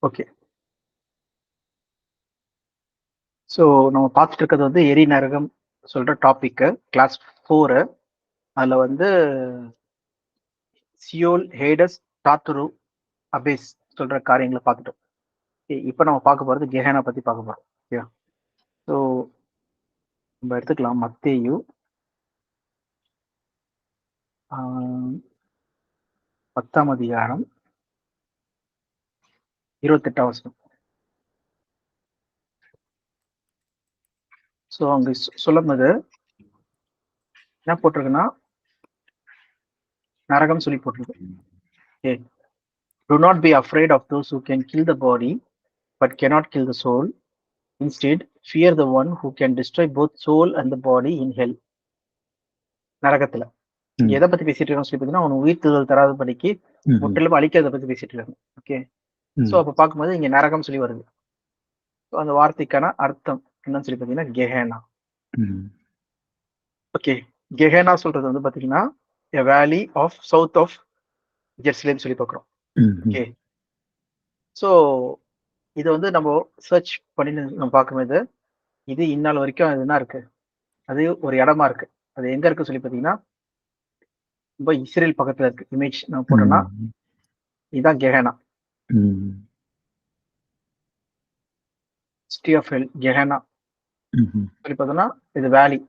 Okay. So நம்ம பார்த்துட்டு இருக்கிறது வந்து எரி நரகம் சொல்ற டாபிக்கு கிளாஸ் 4. அதில் வந்து சியோல், ஹேடஸ், டாத்துரு, அபேஸ் சொல்ற காரியங்களை பார்த்துட்டோம். இப்போ நம்ம பார்க்க போகிறது கெஹேனா பற்றி பார்க்க போகிறோம். ஓகே. ஸோ நம்ம எடுத்துக்கலாம் மத்தேயு 10ஆம் அதிகாரம் 28ஆம் வசனம். ஸோ அங்கே சொல்லும்போது என்ன போட்டிருக்குன்னா நரகம் சொல்லி போட்டிருக்கு. Okay. Do not be afraid of those who can kill the body but cannot kill the soul. Instead, fear the one who can destroy both soul and the body in hell. நரகத்துல எதை பத்தி பேசிட்டு இருக்கோம் சொல்லி பார்த்தீங்கன்னா அவன் உயிர்த்துதல் தராத படிக்கு முற்றிலும் அழிக்கிறத பத்தி பேசிட்டு இருக்காங்க. ஓகே. ஸோ அப்போ பார்க்கும்போது இங்க நரகம் சொல்லி வருது. அந்த வார்த்தைக்கான அர்த்தம் என்னன்னு சொல்லி பார்த்தீங்கன்னா கெஹேனா. ஓகே. கெஹேனா சொல்றது வந்து பார்த்தீங்கன்னா a valley of south of Jerusalem சொல்லி பார்க்குறோம். ஓகே. ஸோ இதை வந்து நம்ம சர்ச் பண்ணி நம்ம பார்க்கும்போது இது இந்நாள் வரைக்கும் அது என்ன இருக்கு, அது ஒரு இடமா இருக்கு. அது எங்க இருக்கு சொல்லி பார்த்தீங்கன்னா ரொம்ப இஸ்ரேல் பக்கத்துல இருக்கு. இமேஜ் நம்ம போட்டோம்னா இதுதான் கெஹேனா. சிட்டி ஆஃப் ஹெல் கெஹேனா சொல்லி பார்த்தோம்னா இது வேலி.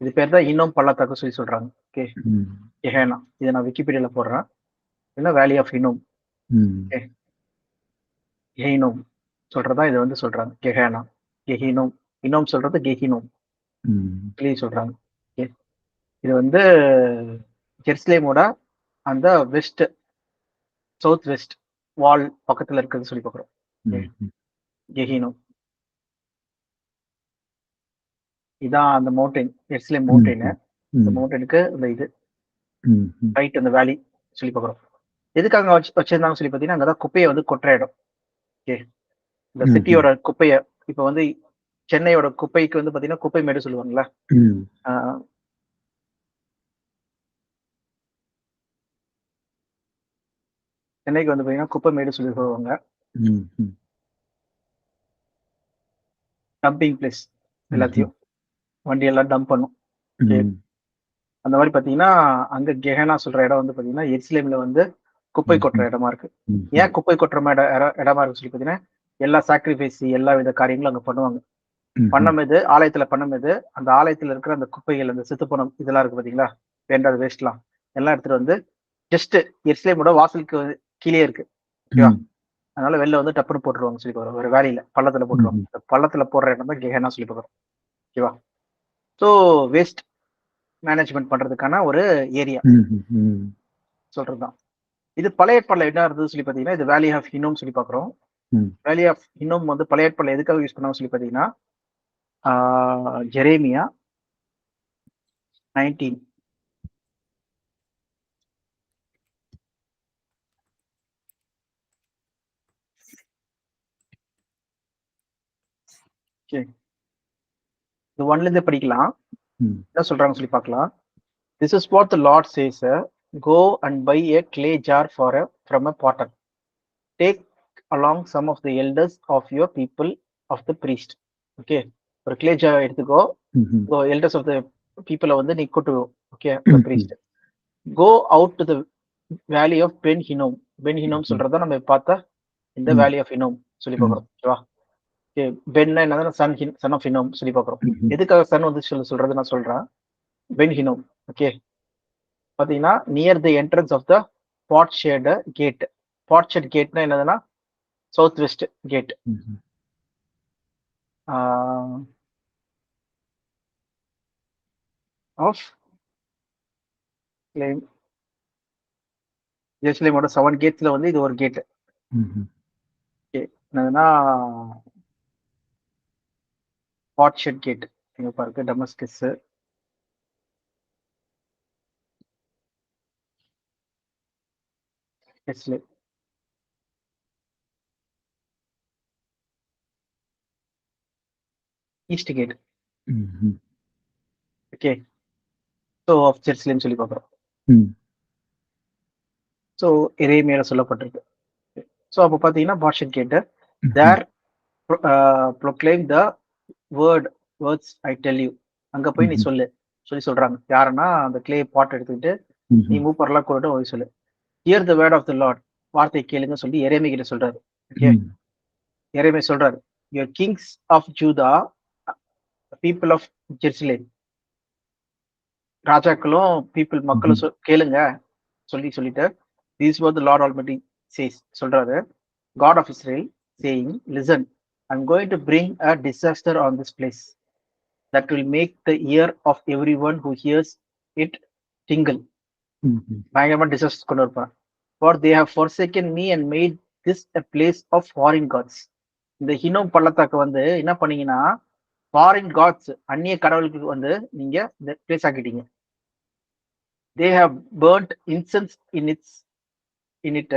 இது பேர் தான் இன்னும் பள்ளத்தாக்கு சொல்லி சொல்றாங்க. ஓகே. கெஹேனா இதை நான் விக்கிபீடியால போடுறேன். இல்ல வேலி ஆஃப் இன்னும். ஓகே. கெஹினோம் சொல்றதா இதை வந்து சொல்றாங்க கெஹேனா. கெஹினோம் இன்னும் சொல்றது கெஹினோம் சொல்றாங்க. ஓகே. இது வந்து ஜெருசலேமோட அந்த வெஸ்ட் சவுத் வெஸ்ட் வால் பக்கத்துல இருக்குன்னு சொல்லி பார்க்குறோம். கெஹினோம் இதான் அந்த மவுண்டைன், ஜெருசலேம் மவுண்டைனு. இந்த மவுண்டனுக்கு இந்த இது ரைட் அந்த வேலி சொல்லி பார்க்குறோம். எதுக்காக வச்சிருந்தாங்க சொல்லி பார்த்தீங்கன்னா அங்கதான் குப்பையை வந்து கொட்டுற இடம். ஓகே. இந்த சிட்டியோட குப்பையை இப்போ வந்து சென்னையோட குப்பைக்கு வந்து பார்த்தீங்கன்னா குப்பை மேடு சொல்லுவாங்களா. சென்னைக்கு வந்து பார்த்தீங்கன்னா குப்பை மேடு சொல்லி சொல்லுவாங்க. டம்பிங் பிளேஸ், எல்லாத்தையும் வண்டி எல்லாம் டம்ப் பண்ணும். அந்த மாதிரி பார்த்தீங்கன்னா அங்க கெஹேனா சொல்ற இடம் வந்து பார்த்தீங்கன்னா எருசலேம்ல வந்து குப்பை கொட்டுற இடமா இருக்கு. ஏன் குப்பை கொட்டுற இடமா இருக்கு சொல்லி பார்த்தீங்கன்னா எல்லா சாக்ரிஃபைஸ் எல்லா வித காரியங்களும் அங்க பண்ணுவாங்க. பண்ணும்போது ஆலயத்துல பண்ணும்போது அந்த ஆலயத்துல இருக்கிற அந்த குப்பைகள், அந்த சித்துப்பணம் இதெல்லாம் இருக்கு பாத்தீங்களா, வேண்டாத வேஸ்ட்லாம் எல்லாம் எடுத்துட்டு வந்து ஜஸ்ட் எருசலேமோட வாசலுக்கு கீழே இருக்கு. ஓகேவா. அதனால வெளில வந்து டப்புன்னு போட்டுருவாங்க சொல்லி போகிறோம். ஒரு வேலையில பள்ளத்துல போட்டுருவாங்க. இந்த பள்ளத்துல போடுற இடம் தான் கெஹேனா சொல்லி போகிறோம். ஓகேவா. ஸோ வேஸ்ட் மேனேஜ்மெண்ட் பண்றதுக்கான ஒரு ஏரியா சொல்றதுதான். இது பழைய ஏற்பாடுல என்ன இருந்தது சொல்லி பாத்தீங்கன்னா இது வேலி ஆஃப் ஹினோம் சொல்லி பாக்குறோம். வேலி ஆஃப் ஹினோம் வந்து பழைய ஏற்பாடுல எதுக்காக யூஸ் பண்ணாங்க சொல்லி பாத்தீங்கன்னா ஜெரேமியா 19 இந்த ஒன்ல இருந்து படிக்கலாம். என்ன சொல்றாங்க சொல்லி பார்க்கலாம். This is what the Lord says, go and buy a clay jar from a potter. Take along some of the elders of your people of the priest. Okay. ஒரு clay jar எடுத்துக்கோ. elders of the people வந்து நீ கூட்டு. Okay. the priest. Go out to the valley of Ben Hinnom. Ben Hinnom சொல்றத நம்ம பார்த்தா இந்த valley of Hinnom சொல்லி பார்க்கிறோம். ஓகேவா. பென் என்னன்னா சன் ஆஃப் ஹினோம் சொல்லி பார்க்கிறோம். எதுக்காக சன் வந்து சொல்றது நான் சொல்றேன். Ben Hinnom. ஓகே. பாத்தீங்கன்னா near the entrance of the potsherd gate. Potsherd கேட்னா என்னதுன்னா சவுத் வெஸ்ட் கேட். ஆஃப் ஜெருசலேமோட 7 கேட்ஸ்ல வந்து இது ஒரு கேட். என்னதுன்னா பாட்ஷெட் கேட். இங்க பாருங்க Damascus, Jerusalem. East gate. Okay. So of Jerusalem சொல்லி பார்க்குறோம். ஸோ எரேமியால சொல்லப்பட்டிருக்கு. ஸோ அப்போ பார்த்தீங்கன்னா பாஷன் கேட்டு there proclaim the words I tell you. அங்க போய் நீ சொல்லி சொல்றாங்க. யாருன்னா அந்த கிளே பாட் எடுத்துக்கிட்டு நீ மூப்பர்லாம் கூட போய் சொல்லு. Hear the word of the Lord, வார்த்தை கேளுங்க சொல்லி எரேமியா கிட்ட சொல்றாரு. ஓகே, எரேமியா சொல்றாரு, your kings of Judah, people of Jerusalem, ராஜாக்களும் பீப்புள் மக்களும் கேளுங்க சொல்லிட்டு these were the Lord Almighty says சொல்றாரு, God of Israel saying, listen, I'm going to bring a disaster on this place that will make the ear of everyone who hears it tingle. பயங்கரமா disaster கொண்டு வரப்போறேன். For they have forsaken me and made this a place of foreign gods. இந்த ஹினோம் பள்ளத்தாக்கு வந்து என்ன பண்ணீங்கன்னா foreign God's, அந்நிய கடவுளுக்கு வந்து நீங்க இந்த place ஆக்கிட்டீங்க. They have burnt incense in it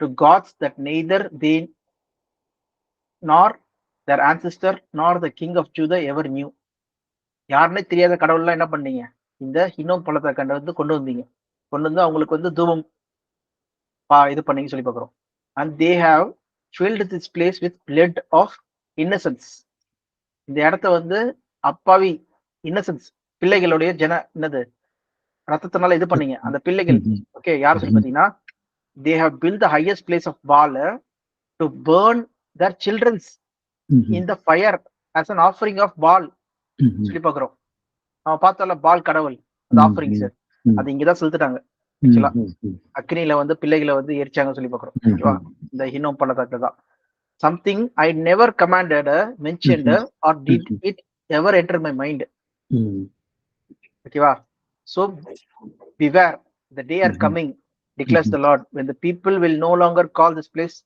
to gods that neither they nor their ancestor nor the king of Judah ever knew. யாருன்னே தெரியாத கடவுள்லாம் என்ன பண்ணீங்க, இந்த ஹினோம் பள்ளத்தாக்கு வந்து கொண்டு வந்து அவங்களுக்கு வந்து தூபம் இது பண்ணீங்க சொல்லி பார்க்குறோம். And they have filled this place with blood of innocence. இந்த இடத்த வந்து அப்பாவி இன்னசென்ஸ் பிள்ளைகளுடைய என்னது ரத்தத்தினால இது பண்ணீங்க அந்த பிள்ளைகள். ஓகே, யார் சொல்லி பார்த்தீங்கன்னா they have built the highest place of Baal to burn their children in the fire as an offering of Baal சொல்லி பார்க்குறோம். அவன் பார்த்தால பால் கடவுள் அந்த ஆஃபரிங் சார், அது இங்கதான் செலுத்துட்டாங்க. ஆக்சுவலா அக்னியில வந்து பிள்ளைகளை வந்து எரிச்சாங்க சொல்லி பார்க்குறோம். ஓகேவா, இந்த ஹினோம் பள்ளத்தாக்குல தான். Something I never commanded, mentioned, or did it ever enter my mind. Okay, so beware, the day are coming, declares the Lord, when the people will no longer call this place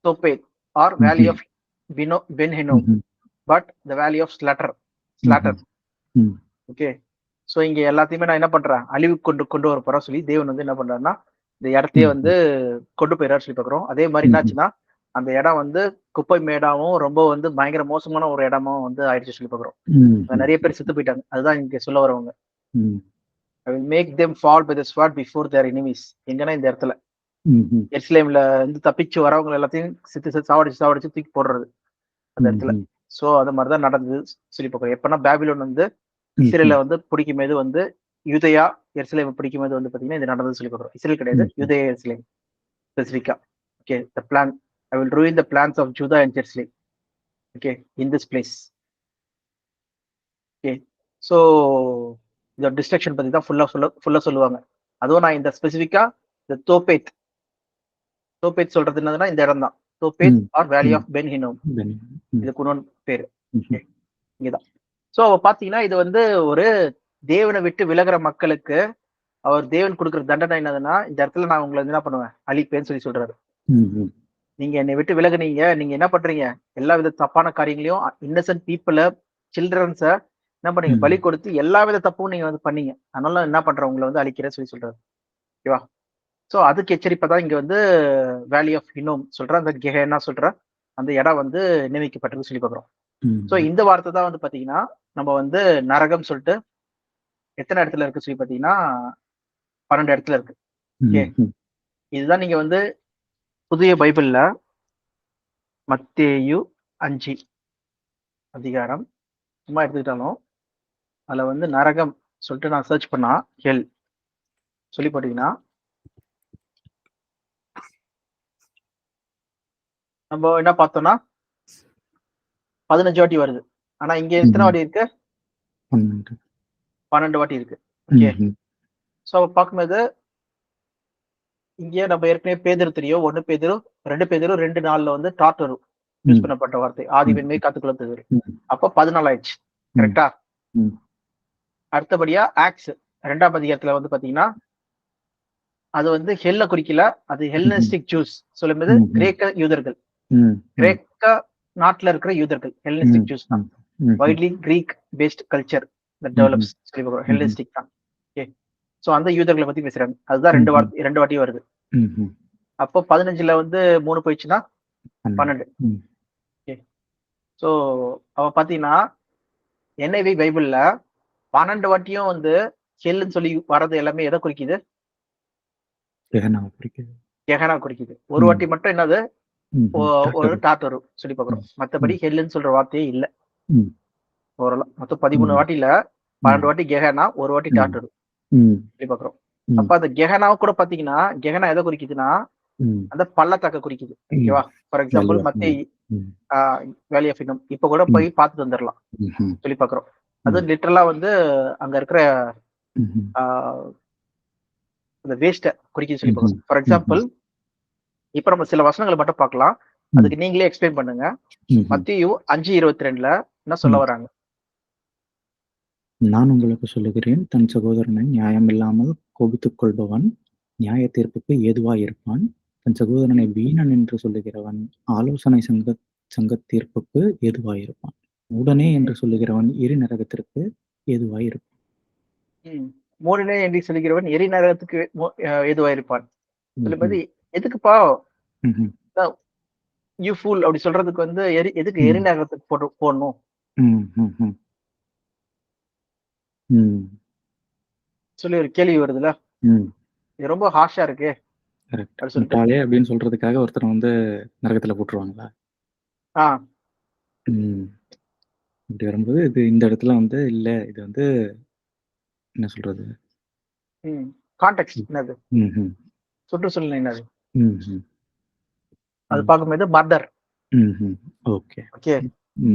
Tophet or Valley of Ben Hinnom, but the Valley of Slaughter. Okay, so இங்க எல்லாத்தையுமே நான் என்ன பண்றேன், அழிவு கொண்டு வர போறேன் சொல்லி தேவன் வந்து என்ன பண்றாருன்னா இந்த இடத்தையே வந்து கொண்டு போயிடாரு சொல்லி பாக்குறோம். அதே மாதிரி என்னாச்சுன்னா அந்த இடம் வந்து குப்பை மேடாவும் ரொம்ப வந்து பயங்கர மோசமான ஒரு இடமும் வந்து ஆயிடுச்சு சொல்லி பாக்குறோம். நிறைய பேர் செத்து போயிட்டாங்க. அதுதான் இங்க சொல்ல வரவங்க. I will make them fall by the sword before their enemies. எங்கன்னா இந்த இடத்துல எருசலேம்ல இருந்து தப்பிச்சு வரவங்க எல்லாத்தையும் சாவடிச்சு தூக்கி போடுறது அந்த இடத்துல. சோ அது மாதிரிதான் நடந்தது சொல்லி பாக்குறோம். எப்பன்னா பாபிலோன் வந்து இஸ்ரேல வந்து பிடிக்கும் போது வந்து யூதயா எருசலேம் பிடிக்கும் போது வந்து பாத்தீங்கன்னா இது நடந்தது சொல்லி பாக்குறோம். இஸ்ரேல் கிடையாது, யூதயா எருசலேம் ஸ்பெசிபிக்கா. Okay, the plan, I will ruin the plans of Judah and Jerusalem. Okay, in this place. Okay, so இந்த டிஸ்ட்ரக்ஷன் பத்தி தான் ஃபுல்லா சொல்லுவாங்க. அதுவும் நான் இந்த ஸ்பெசிபிக்கா இந்த தோபேத் சொல்றது என்னதுன்னா இந்த இடம் தான் தோபேத் ஆர் வேலி ஆஃப் பென் ஹினோம். இதுக்கு இன்னொன்று பேரு இங்கதான். ஸோ பாத்தீங்கன்னா இது வந்து ஒரு தேவனை விட்டு விலகிற மக்களுக்கு அவர் தேவன் கொடுக்குற தண்டனை என்னதுன்னா இந்த இடத்துல நான் உங்களை என்ன பண்ணுவேன், அழிப்பேன்னு சொல்லி சொல்றாரு. நீங்க என்னை விட்டு விலகுனீங்க, நீங்க என்ன பண்றீங்க, எல்லா வித தப்பான காரியங்களையும் இன்னசென்ட் பீப்புள சில்ட்ரன்ஸ என்ன பண்ணீங்க, பலி கொடுத்து எல்லா வித தப்பும் நீங்க வந்து பண்ணீங்க. அதனால என்ன பண்ற, உங்களை வந்து அழிக்கிறேன்னு சொல்லி சொல்றாரு. ஓகேவா, சோ அதுக்கு எச்சரிப்பதான் இங்க வந்து வேலி ஆஃப் ஹினோம் சொல்ற அந்த கெஹேனா சொல்ற அந்த இடம் வந்து நியமிக்கப்பட்டது சொல்லி பாக்குறோம். சோ இந்த வார்த்தை தான் வந்து பாத்தீங்கன்னா நம்ம வந்து நரகம் சொல்லிட்டு எத்தனை இடத்துல இருக்கு சொல்லி பாத்தீங்கன்னா 12 இடத்துல இருக்கு. ஓகே, இதுதான் நீங்க வந்து புதிய பைபிள்ல மத்தேயு 5 அதிகாரம் சும்மா எடுத்துக்கிட்டாலும் அதுல வந்து நரகம் சொல்லிட்டு நான் சர்ச் பண்ணா ஹெல் சொல்லி போட்டீங்கன்னா நம்ம என்ன பார்த்தோம்னா 15 வாட்டி வருது. ஆனா இங்க எத்தனை வாட்டி இருக்கு, 12 வாட்டி இருக்கு. ஓகே, சோ பார்க்கும்போது இங்கே நம்ம ஏற்கனவே பேதுரு தெரியும், 1 பேதுரு 2 பேதுரு 2:4 வந்து டார்டர் யூஸ் பண்ணப்பட்ட வார்த்தை ஆதி வெண்மை காத்துக்குள்ள தெரியும். அப்போ 14 ஆயிடுச்சு. கரெக்டா? அடுத்தபடியா ஆக்ஸ் 2ஆம் அதிகாரத்துல வந்து பாத்தீங்கன்னா அது வந்து ஹெல்ல குறிக்கல, அது ஹெல்னிஸ்டிக் ஜூஸ் சொல்லும்போது கிரேக்க யூதர்கள், கிரேக்க நாட்டுல இருக்கிற யூதர்கள் ஹெல்னிஸ்டிக் ஜூஸ் தான். Widely Greek based culture that develops சொல்லி பார்க்கிறோம், ஹெல்னிஸ்டிக் தான். ஓகே, சோ அந்த யூதர்களை பத்தி பேசுறாங்க. அதுதான் 2 வாட்டி வருது. அப்போ 15ல வந்து 3 போயிடுச்சுன்னா 12. ஓகே, சோ அவ பாத்தீங்கன்னா NIV பைபிள்ல 12 வாட்டியும் வந்து ஹெல்னு சொல்லி வர்றது எல்லாமே எதை குறிக்குது, கெஹனா குறிக்குது. ஒரு வாட்டி மட்டும் என்னது ஒரு டாட் வரும் சொல்லி பாக்குறோம். மத்தபடி ஹெல்லுன்னு சொல்ற வார்த்தையே இல்ல. ஓரளவு மொத்தம் 13 வாட்டில 12 வாட்டி கெஹனா, ஒரு வாட்டி டாட் வரும் சொல்லி பாக்குறோம். அப்ப அந்த கெஹனாவை கூட பாத்தீங்கன்னா, கெஹனா எதை குறிக்குதுன்னா அந்த பள்ளத்தாக்க குறிக்குது. ஓகேவா? ஃபார் எக்ஸாம்பிள் மத்தேயு வேலி ஆஃப் இன்னம் இப்ப கூட போய் பார்த்துட்டு வந்துடலாம் சொல்லி பாக்குறோம். அது லிட்டரலா வந்து அங்க இருக்கிற அந்த வேஸ்ட குறிக்குது சொல்லி பாக்குறோம். ஃபார் எக்ஸாம்பிள் இப்ப நம்ம சில வசனங்களை மட்டும் பார்க்கலாம். அதுக்கு நீங்களே எக்ஸ்பிளைன் பண்ணுங்க. மத்தேயு 5:22ல என்ன சொல்ல வராங்க? நான் உங்களுக்கு சொல்லுகிறேன், தன் சகோதரனை நியாயம் இல்லாமல் கோபித்துக் கொள்பவன் நியாய தீர்ப்புக்கு ஏதுவாயிருப்பான். தன் சகோதரனை வீணன் என்று சொல்லுகிறவன் ஆலோசனை சங்க தீர்ப்புக்கு ஏதுவாயிருப்பான். உடனே என்று சொல்லுகிறவன் எரி நரகத்திற்கு ஏதுவாயிருப்பான். மூடனே என்று சொல்லுகிறவன் எரி நரகத்துக்கு ஏதுவாயிருப்பான். சொல்லும்போது எதுக்குப்பா யூ ஃபூல் அப்படி சொல்றதுக்கு வந்து எதுக்கு எரி நரகத்துக்கு போடணும் சொல்லி ஒரு கேள்வி வருதுல. இது ரொம்ப ஹார்ஷா இருக்கு அப்படின்னு சொல்றதுக்காக ஒருத்தர் வந்து நரகத்துல போட்டுருவாங்களா? இப்படி வரும்போது இது இந்த இடத்துல வந்து இல்ல, இது வந்து என்ன சொல்றது, கான்டெக்ஸ்ட் என்னது, சுற்றுச்சூழல் என்னது, அது பார்க்கும்போது மர்டர். ஓகே ஓகே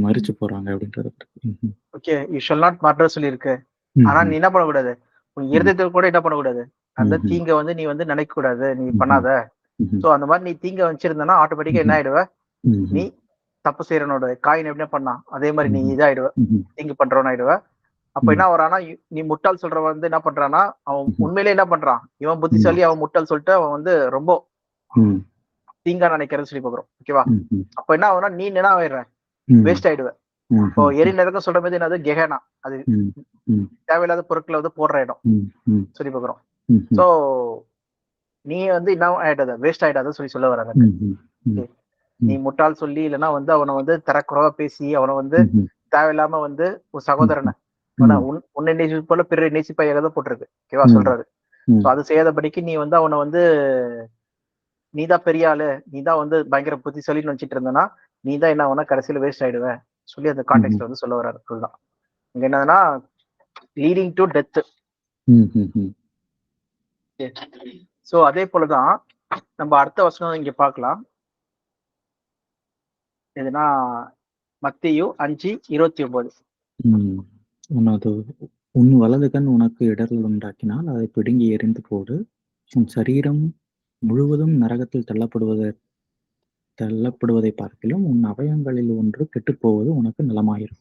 மரிச்சு போறாங்க அப்படின்றது. Okay you shall not murder சொல்லியிருக்கு. ஆனா நீ என்ன பண்ணக்கூடாது, உன் இருதயத்துல கூட என்ன பண்ணக்கூடாது, அந்த தீங்க வந்து நீ வந்து நினைக்க கூடாது, நீ பண்ணாத. சோ அந்த மாதிரி நீ தீங்க வச்சிருந்தனா ஆட்டோமேட்டிக்கா என்ன ஆயிடுவ, நீ தப்பு செய்யறனோட காயின் எப்படி பண்ணா அதே மாதிரி நீ இதாயிடுவ, தீங்கு பண்றவன் ஆயிடுவ. அப்ப என்ன வரானா, நீ முட்டாள் சொல்றவன் வந்து என்ன பண்றானா, அவன் உண்மையிலே என்ன பண்றான், இவன் புத்திசாலி அவன் முட்டாள் சொல்லிட்டு அவன் வந்து ரொம்ப தீங்கா நினைக்கிறது சொல்லி பாக்குறோம். ஓகேவா? அப்ப என்ன ஆகுனா, நீ என்ன ஆயிடுற, வேஸ்ட் ஆயிடுவ. இப்போ எரி நரகம் சொல்ற மாதிரி என்னது, கெஹனா, அது தேவையில்லாத பொருட்களை வந்து போடுற இடம் சொல்லி பாக்குறோம். சோ நீ வந்து என்ன ஆயிடாத, வேஸ்ட் ஆயிடாத சொல்லி சொல்ல வராங்க. நீ முட்டாள் சொல்லி இல்லைன்னா வந்து அவனை வந்து தரக்குறவா பேசி அவனை வந்து தேவையில்லாம வந்து ஒரு சகோதரனை உன்னை நேசி போல பிறரை நேசிப்பையாக போட்டிருக்கு. ஓகேவா சொல்றாரு. சோ அது செய்யாதபடிக்கு நீ வந்து அவனை வந்து நீதான் பெரிய ஆளு, நீதான் வந்து பயங்கர புத்திசாலின்னு நினைச்சிட்டு இருந்தனா, நீதான் என்ன ஆகுனா கடைசியில வேஸ்ட் ஆயிடுவ சொல்லி அந்த கான்டெக்ட்ல வந்து சொல்ல வர்றாரு. அதுதான் இங்க என்னதுன்னா லீடிங் டு டெத். சோ அதே போலதான் நம்ம அடுத்த வசனம் இங்க பார்க்கலாம். எதுனா மத்தேயு 5:29. உன் வலது கண் உனக்கு இடர்கள் உண்டாக்கினால் அதை பிடுங்கி எறிந்து போடு. உன் சரீரம் முழுவதும் நரகத்தில் தள்ளப்படுவதை பார்க்கிலும் உன் அவயங்களில் ஒன்று கெட்டுப்போவது உனக்கு நலமாயிரும்.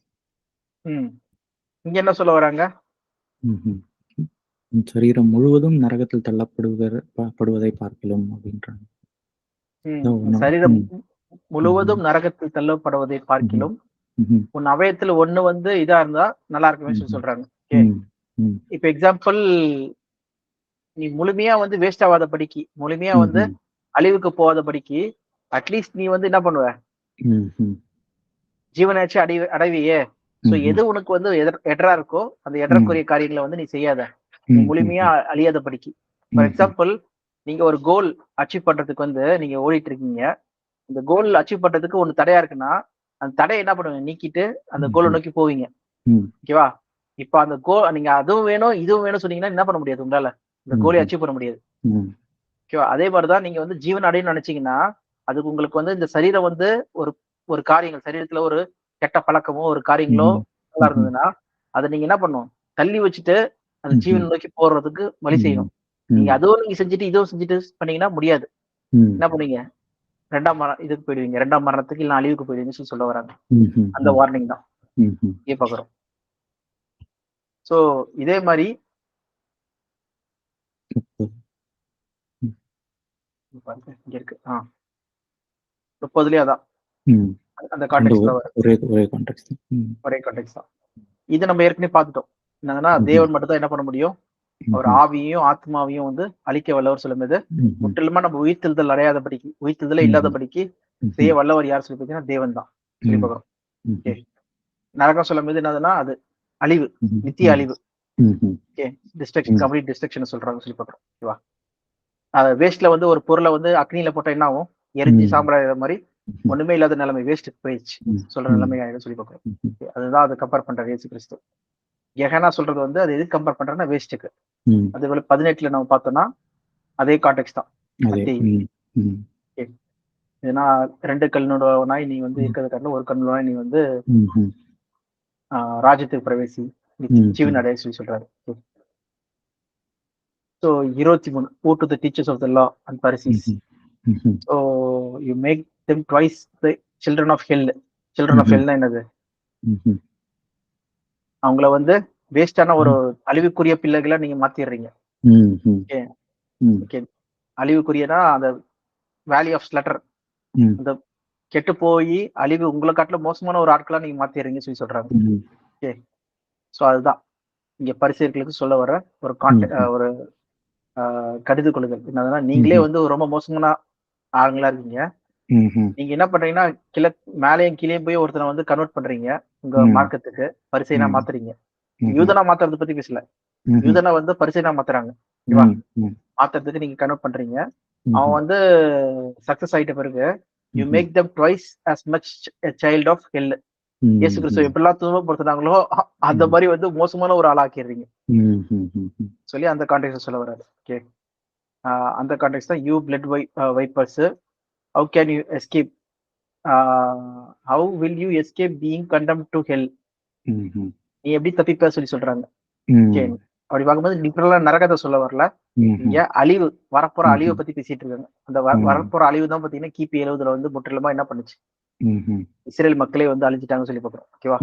இங்க என்ன சொல்ல வராங்க, உன் சரீரம் முழுவதும் நரகத்தில் தள்ளப்படுவதை பார்க்கிலும் அப்படின்றாங்க. சரீரம் முழுவதும் நரகத்தில் தள்ளப்படுவதை பார்க்கிலும் உன் அவயத்துல ஒண்ணு வந்து இதா இருந்தா நல்லா இருக்குமே சொல்றாங்க. இப்ப எக்ஸாம்பிள், நீ முழுமையா வந்து வேஸ்ட் ஆகாத படிக்கு, முழுமையா வந்து அழிவுக்கு போகாத படிக்கு அட்லீஸ்ட் நீ வந்து என்ன பண்ணுவ, ஜீவனாச்சும் அடைவியே. சோ எது உனக்கு வந்து எடரா இருக்கோ அந்த எடரக்குரிய காரியங்களை வந்து நீ செய்யாத, நீ முழுமையா அழியாத படிக்கு. ஃபார் எக்ஸாம்பிள், நீங்க ஒரு கோல் அச்சீவ் பண்றதுக்கு வந்து நீங்க ஓடிட்டு இருக்கீங்க. இந்த கோல் அச்சீவ் பண்றதுக்கு ஒண்ணு தடையா இருக்குன்னா அந்த தடையை என்ன பண்ணுவீங்க, நீக்கிட்டு அந்த கோலை நோக்கி போவீங்க. ஓகேவா? இப்ப அந்த கோல் நீங்க அதுவும் வேணும் இதுவும் வேணும் சொன்னீங்கன்னா என்ன பண்ண முடியாது, உங்களால இந்த கோலை அச்சீவ் பண்ண முடியாது. ஓகேவா? அதே மாதிரிதான் நீங்க வந்து ஜீவன் அடையணும்னு நினைச்சீங்கன்னா அதுக்கு உங்களுக்கு வந்து இந்த சரீரம் வந்து ஒரு காரியங்கள், சரீரத்துல ஒரு கெட்ட பழக்கமோ ஒரு காரியங்களோ நல்லா இருந்ததுன்னா அதை நீங்க என்ன பண்ணும், தள்ளி வச்சுட்டு அந்த ஜீவன் நோக்கி போறதுக்கு வழி செய்யணும். நீங்க அதுவும் நீங்க செஞ்சுட்டு இதுவும் செஞ்சுட்டு பண்ணீங்கன்னா முடியாது. என்ன பண்ணுவீங்க, இதுக்கு போயிடுவீங்க, 2ஆம் மரணத்துக்கு இல்ல அழிவுக்கு போயிடுவீங்கன்னு சொல்ல வராங்க. அந்த வார்னிங் தான் பாக்குறோம். சோ இதே மாதிரி இங்க இருக்கு 30லயே அதான் அந்த கான்டெக்ஸ்ட் ஒரே கான்டெக்ஸ்ட் தான். இது நம்ம ஏற்கனவே பார்த்துட்டோம். என்னன்னா தேவன் மட்டும் தான் என்ன பண்ண முடியும், அவர் ஆவியையும் ஆத்மாவையும் வந்து அழிக்க வல்லவர் சொல்லும்போது முற்றிலுமா நம்ம உயிர்த்தெழுதல் அடையாதபடிக்கு, உயிர்த்தெழுதலே இல்லாதபடிக்கு செய்ய வல்லவர் யார் சொல்லி பார்த்தீங்கன்னா தேவன் தான் சொல்லி பார்க்கிறோம். நரகம் சொல்லும்போது என்னதுன்னா அது அழிவு, நித்திய அழிவு, டிஸ்ட்ரக்ஷன், கம்ப்ளீட் டிஸ்ட்ரக்ஷன் சொல்றாங்க சொல்லி பார்க்கிறோம். ஓகேவா? வேஸ்ட்ல வந்து ஒரு பொருளை வந்து அக்னியில போட்டா என்ன ஆகும்? எரிஞ்சு சாம்பலாகிற மாதிரி ஒண்ணுமே இல்லாத நிலைமை, வேஸ்ட்டுக்கு போயிடுச்சு சொல்ற நிலைமை ஆயிடும் சொல்லி பார்க்குறோம். அதுதான் அது கம்பேர் பண்றாரு இயேசு கிறிஸ்து. கெஹனா சொல்றது வந்து அது எதுக்கு கம்பேர் பண்றேன்னா வேஸ்ட்டுக்கு. அதே போல 18 நம்ம பார்த்தோம்னா அதே கான்டெக்ட் தான். ஏன்னா 2 கல்லோட நாய் நீ வந்து இருக்கிறது காட்டிலும் ஒரு கல்லோட நீ வந்து ராஜ்யத்துக்கு பிரவேசி, ஜீவன் அடைய சொல்லி சொல்றாரு. So 23 go to the teachers of the law and Pharisees. So you make them twice the children of hell. Children of hell னா என்னது? அவங்கள வந்து வேஸ்டான ஒரு அழிவுக்குரிய பிள்ளைகளை நீங்க மாத்திடுறீங்க. அழிவுக்குரியனா அந்த வேலி ஆஃப் ஸ்லட்டர், அந்த கெட்டு போய் அழிவு உங்களை காட்டில மோசமான ஒரு ஆட்களா நீங்க மாத்திடுறீங்க சொல்லி சொல்றாங்க. ஓகே, ஸோ அதுதான் இங்க பரிசேயர்களுக்கு சொல்ல வர ஒரு ஒரு கடிது கொள்ளுதல் என்னதுன்னா, நீங்களே வந்து ரொம்ப மோசமான ஆளுங்களா இருக்கீங்க. நீங்க என்ன பண்றீங்கன்னா மேலேயும் கீழே போய் ஒருத்தனை வந்து கன்வெர்ட் பண்றீங்க உங்க மார்க்கத்துக்கு, பரிசைனா மாத்துறீங்க. யூதனா மாத்துறத பத்தி பேசல, யூதனா வந்து பரிசைனா மாத்துறாங்க. ஓகேவா? மாத்துறதுக்கு நீங்க கன்வெர்ட் பண்றீங்க. அவன் வந்து சக்சஸ் ஆயிட்ட பிறகு you make them twice as much a child of hell. இயேசு கிறிஸ்து எப்படிலாம் துன்பப்படுத்துனாங்களோ அந்த மாதிரி வந்து மோசமான ஒரு ஆளாக்கிடுறீங்க சொல்லி அந்த கான்டெக்ட் சொல்ல வராது. ஓகே, அந்த கான்டெக்ட் தான் you blood vipers, how can you escape, how will you escape being condemned to hell. நீ எப்படி தப்பிப்ப சொல்லி சொல்றாங்க. அப்படி பார்க்கும்போது லிட்டரலா நரகத்தை சொல்ல வரல, இங்க அழிவு, வரப்போற அழிவை பத்தி பேசிட்டு இருக்காங்க. அந்த வரப்போற அழிவு தான் பாத்தீங்கன்னா கிபி 70 வந்து முற்றிலுமா என்ன பண்ணுச்சு, இஸ்ரேல் மக்களே வந்து அழிஞ்சிட்டாங்க சொல்லி பாக்குறோம். ஓகேவா?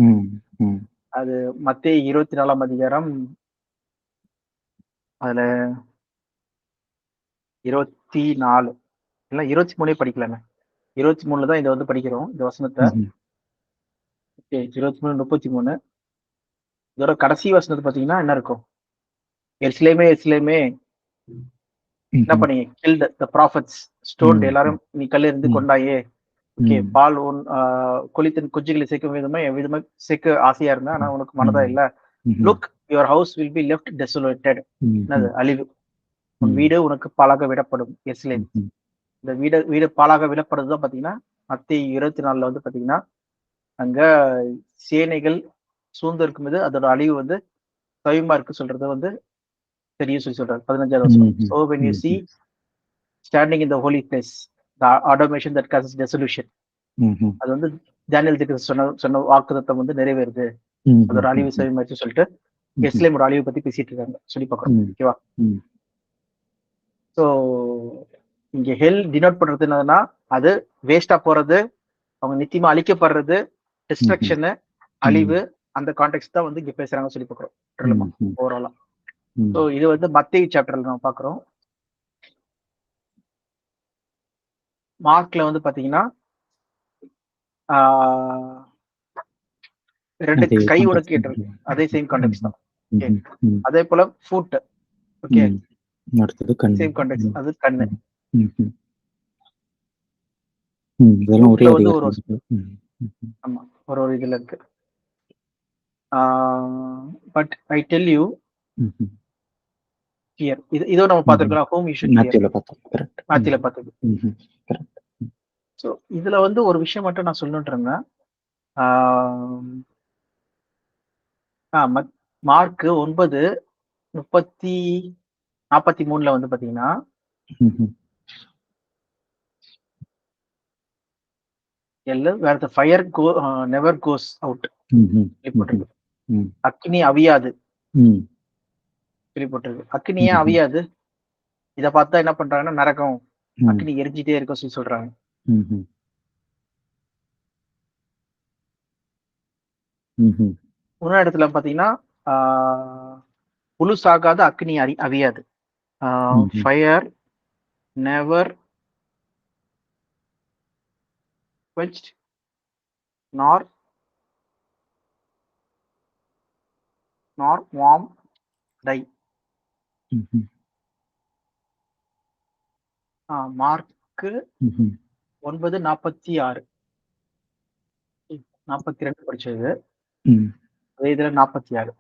அது மத்தேயு 24 அதிகாரம் அதுல 24 இல்ல 23 படிக்கலங்க, 23 தான் இதை வந்து படிக்கிறோம் இந்த வசனத்தை. 23 33 இதோட கடைசி வசனத்தை பாத்தீங்கன்னா என்ன இருக்கும், எருசலேமே எருசலேமே என்ன பண்ணீங்க, கில்ட் தி ப்ராஃபட்ஸ், ஸ்டோன்ட், எல்லாரும் நீ கல்ல இருந்து கொண்டாயே. ஓகே, பால் கொளித்தன் குஞ்சுகளை சேர்க்கும் விதமா என் விதமா சேர்க்க ஆசையா இருந்தா ஆனா உனக்கு மனதா இல்ல. Look your house will be left desolated. என்னது? அழிவு. உன் வீடு உனக்கு பாலாக விடப்படும். எருசலேம், இந்த வீடு பாலாக விடப்படுறதுதான் பாத்தீங்கன்னா மத்தேயு 24 வந்து பாத்தீங்கன்னா அங்க சேனைகள் சூழ்ந்து இருக்கும்போது அதோட அழிவு வந்து சவிமா இருக்கு சொல்றது வந்து தெரியும் சொல்லி சொல்றாரு 15வது வருஷம். So when you see standing in the holy place, the automation that causes dissolution, அது வந்து தானியேல் தீர்க்கதரிசி சொன்ன வாக்குத்தத்தம் வந்து நிறைவேறுது, அதோட அழிவு சவிமாச்சு சொல்லிட்டு எருசலேமோட அழிவு பத்தி பேசிட்டு இருக்காங்க சொல்லி பார்க்கிறோம். ஓகேவா? ஸோ இங்க ஹெல் டினோட் பண்றது என்னதுன்னா அது வேஸ்டா போறது, அவங்க நிச்சயமா அழிக்கப்படுறது, டிஸ்ட்ரக்ஷனு, அழிவு, அந்த கான்டெக்ட் தான் வந்து இங்க பேசுறாங்க சொல்லி பார்க்கிறோம் ஓவராலா. ஸோ இது வந்து மத்தேயு சாப்டர்ல நம்ம பார்க்கிறோம். மார்க்ல வந்து பாத்தீங்கன்னா 2 கை உனக்கு ஏற்றது, அதே சேம் கான்டெக்ட் தான். ஓகே, அதே போல ஃபுட். ஓகே, அடுத்தது கண்ணு, சேம் கான்டெக்ட், அது கண்ணு. இதெல்லாம் ஒரே வந்து ஒரு ஆமா ஒரு இதுல இருக்கு. But I tell you here, இதோ நம்ம பார்த்திருக்கோம் ஹோம் யூ ஷுட் மேத்யூல பார்த்தோம். கரெக்ட், மேத்யூல பார்த்தது. கரெக்ட். ஸோ இதுல வந்து ஒரு விஷயம் மட்டும் நான் சொல்லணும்னு இருந்தேன். மார்க் 9:43 வந்து பாத்தீங்கன்னா where the fire never goes out போட்டிருக்கு. அக்னி அவியாது போட்டிருக்கு. அக்னி ஏன் அவியாது? இத பார்த்தா என்ன பண்றாங்கன்னா நரகம், அக்னி எரிஞ்சிட்டே இருக்கும் சொல்லி சொல்றாங்க. இன்னொரு இடத்துல பாத்தீங்கன்னா புழுசாகாத அக்னி அவியாது, fire never quenched nor warm die. Mark 9:46 42 படிச்சது, அதே இதுல 46.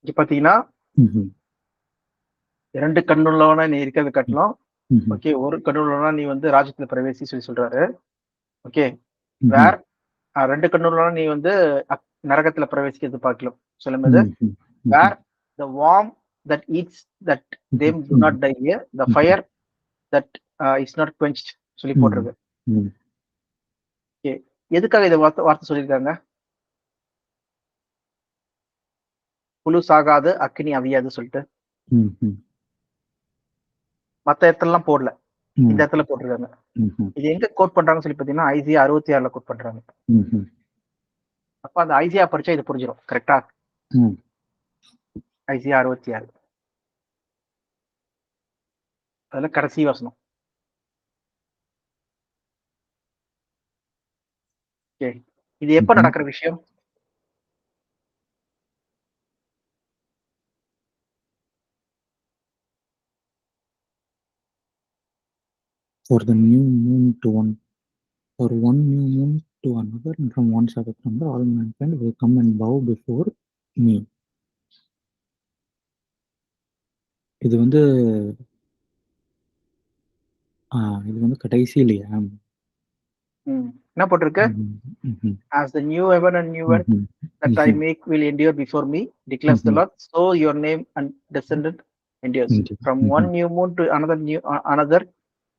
இங்க பாத்தீங்கன்னா 2 கண்ணுள்ளவனா நீ இருக்கிறது கட்டணும். ஓகே, ஒரு கண்ணுள்ளவனா நீ வந்து ராஜ்யத்துல பிரவேசி சொல்லி சொல்றாரு. ஓகே, வேர் 2 கண்ணுள்ளவனா நீ வந்து நரகத்துல பிரவேசிக்கிறது பார்க்கலாம் சொல்லும்போது, வேர் the worm that eats that them do not die here, the fire that is not quenched சொல்லி போட்டிருக்கு. ஓகே, எதுக்காக இதை வார்த்தை சொல்லியிருக்காங்க? புழு சாகாது, அக்கினி அவியாது சொல்லிட்டு. மத்த இடத்துலலாம் போடல, இந்த இடத்துல போட்டிருக்காங்க. இது எங்க கோட் பண்றாங்கன்னு சொல்லி பாத்தீங்கன்னா ஐசியா 66ல கோட் பண்றாங்க. அப்ப அந்த ஐசியா படிச்சா இது புரிஞ்சிடும். கரெக்டா? ஐசியா 66 அதுல கடைசி வசனம். ஓகே, இது எப்ப நடக்கிற விஷயம்? For the new moon to one, for one new moon to another, and from one Sabbath to another, all mankind will come and bow before me. இது வந்து கடைசி இல்லையா? என்ன போட்டிருக்கு? As the new heaven and new earth that I make will endure before me, declares the Lord, so your name and descendant endures. From one new moon to another,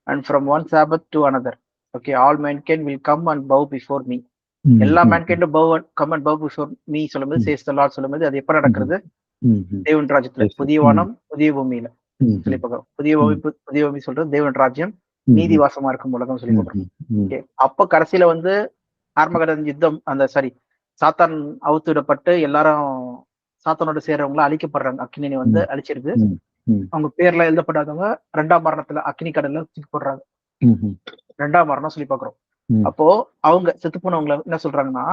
and from one Sabbath to another. Okay, all mankind will come and bow before me. எல்லா mankind come and bow before me சொல்லும்போது, says the Lord சொல்லும்போது, அது எப்ப நடக்கிறது? தேவன் ராஜ்யத்துல, புதிய வானம் புதிய பூமியில சொல்லி பார்க்கிறோம். புதிய பூமி சொல்றது தேவன் ராஜ்யம், நீதி வாசமா இருக்கும் உலகம் சொல்லி பார்க்கிறோம். அப்ப கடைசியில வந்து ஆர்மகடன் யுத்தம், அந்த சாத்தான் அவுத்து விடப்பட்டு எல்லாரும் சாத்தானோட சேர்றவங்கள அழிக்கப்படுறாங்க. அக்கினி வந்து அழிச்சிருது. அவங்க பேர்ல எழுதப்படாதவங்க 2ஆம் மரணத்துல அக்னி கடல்ல தூக்கி போடுறாங்க. 2ஆம் மரணம் சொல்லி பாக்குறோம். அப்போ அவங்க செத்து போனவங்க என்ன சொல்றாங்கன்னா,